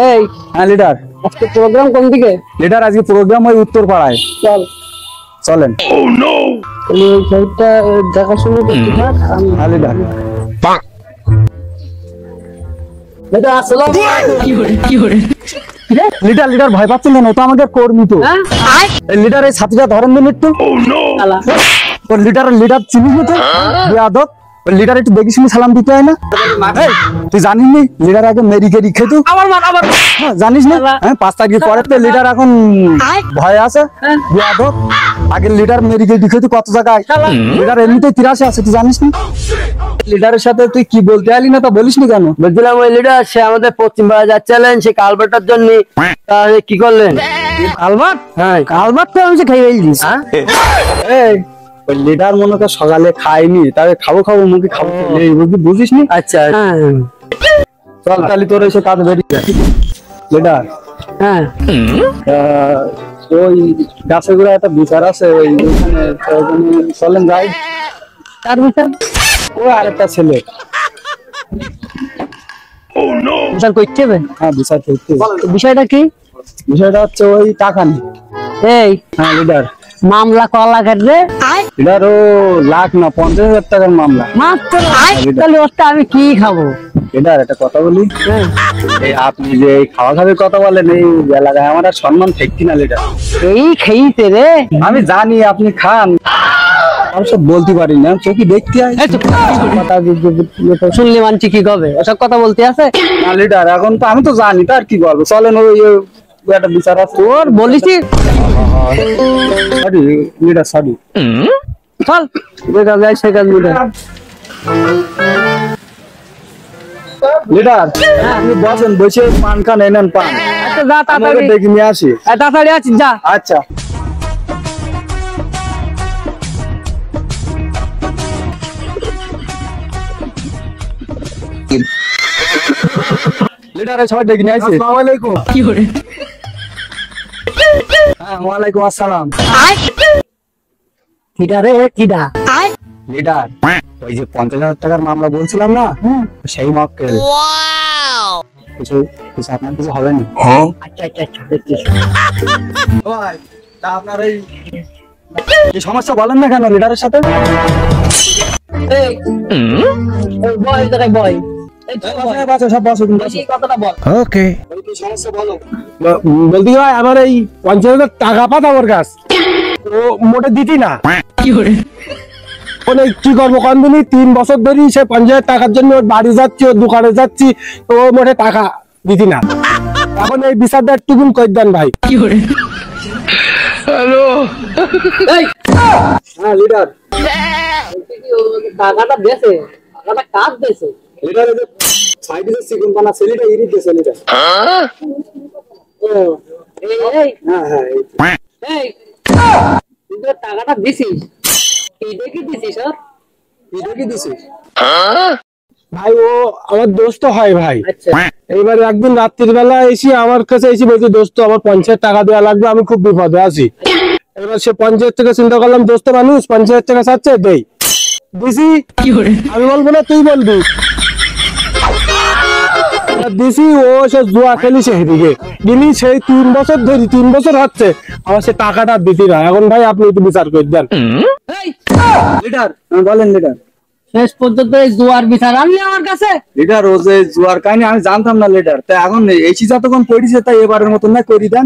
এই হ্যাঁ লিডার। আজকে প্রোগ্রাম কোন দিকে? লিডার আজকে প্রোগ্রাম ওই উত্তর পাড়ায়। চল চলেন। তাহলে ওই সাইডটা দেখাশোনা করতে থাক। হ্যাঁ লিডার। এটা আসসালামু আলাইকুম। লিডার লিডার ভয় পাচ্ছেন কেন? ও তো আমাদের কর্মী তো। এই লিডার এই ছাত্রীটা ধরেন দিন একটু। শালা তোর লিডার লিডার চিনিস না তো? বেয়াদব। ওই লিডার একটু দেখি শুনি সালাম দিতে হয় না? এই, তুই জানিস নি লিডার আগে মেরি গেরি খেত? আমার জানিস না? হ্যাঁ 5 তারিখ পরে তো লিডার এখন ভয় আছে। বেয়াদব। আগে লিডার মেরি গেরি খেত কত জায়গায়। লিডার এমনিতেই 83 আছে, তুই জানিস না? লিডারের সাথে তুই কি বলতে আলি না তা বলিস নি কেন? বলছিলাম ওই লিডার সে আমাদের পশ্চিম পাড়া যাচ্ছিলেন, সে কালভার্টার জন্য তাহলে কি করলেন? কালভার্ট? হ্যাঁ কালভার্ট তো আমি খেয়ে ফেলছিস। এই ওই লিডার মনে কর সকালে খাইনি, তবে খাবো খাবো মুখে খাবো এই বুঝিস নি? আচ্ছা চল তাহলে তোর এসে কাজ বেরিয়ে লিডার। হ্যাঁ ওই গাছে গুড়া একটা বিচার আছে ওই চলেন যাই। তার বিচার ও আরেকটা ছেলে বিচার করতে হবে। হ্যাঁ বিচার করতে। বিষয়টা কি? বিষয়টা হচ্ছে ওই টাকা নেই। এই হ্যাঁ লিডার। মামলা ক লাখের রে? লিডার ও লাখ না 50,000 টাকার মামলা। মাত্র? তাহলে ওটা আমি কি খাবো? লিডার একটা কথা বলি, এই আপনি যে এই খাওয়া খাওয়ার কথা বলেন এই এলাকায় আমার আর সম্মান থাকছি না লিডার। এই খেয়েছে রে। আমি জানি আপনি খান, আমি সব বলতে পারি না, চোখে দেখতে হয়। শুনলি মানছি কি কবে ওসব কথা বলতে আছে না লিডার, এখন তো আমি তো জানি তার কি বলবো। চলেন ওই একটা বিচার আছে তোর বলিস। Sorry leader sorry. চল যেটা যাই সেটা লিডার। লিডার আপনি বসেন, বসে পান খান এনেন পান। আচ্ছা যা তাড়াতাড়ি দেখে নিয়ে আসি। তাড়াতাড়ি আছিস যা। আচ্ছা লিডার সবাই ডেকে নিয়ে আসি। আসসালামু আলাইকুম। কি করে? হ্যাঁ ওয়ালাইকুম আসসালাম। কিডা রে কিডা? লিডার ওই যে 50,000 টাকার মামলা বলছিলাম না, সেই মক্কেল। কিছু কিছু আপনার কিছু হবে না? আচ্ছা আচ্ছা আচ্ছা দেখছিস। ভাই তা আপনার এই সমস্যা বলেন না কেন লিডারের সাথে? এই বয় জায়গায় বয়। ওকে বলতে ভাই আমার এই 50,000 টাকা পাতা আমার কাছ ও মোটে দিতি না। কি করে? কি করবো কন্দিনী 3 বছর ধরে সে 50,000 টাকার জন্য ওর বাড়ি যাচ্ছি, ওর দোকানে যাচ্ছি, তো ও মোটে টাকা দিতি না। এখন এই বিচারটা একটুকুন কই দেন ভাই। কি করে? হ্যালো এই হ্যাঁ লিডার। টাকাটা দেছে, টাকাটা কাজ দেছে লিডার এই যে সাইডে যে সিগুন পানা ছেলেটা ইরি দিয়েছে লিডার। ও এই এই হ্যাঁ হ্যাঁ এই তুই তো টাকাটা দিছিস, কি দেখি দিছিস? আর কি দিছিস? ভাই ও আমার দোস্ত হয় ভাই। আচ্ছা এইবার একদিন রাত্রির বেলা এসে আমার কাছে এসে বলছে দোস্ত আমার 50,000 টাকা দেওয়া লাগবে, আমি খুব বিপদে আছি। এবার সে 50,000 টাকা চিন্তা করলাম দোস্ত মানুষ 50,000 টাকা চাচ্ছে দেই দিছি। কি করে? আমি বলবো না তুই বলবি। দিছি ও সে জুয়া খেলিছে সেদিকে দিলি সেই 3 বছর ধরি 3 বছর হচ্ছে আমার সে টাকাটা দিতি না। এখন ভাই আপনি একটু বিচার করে দেন। এই লিডার বলেন লিডার। শেষ পর্যন্ত এই জুয়ার বিচার আনলি আমার কাছে? লিডার ও যে জুয়ার কাহিনী আমি জানতাম না লিডার, তাই এখন এসি যতক্ষণ পড়িছে তাই এবারের মতন না করি দেন।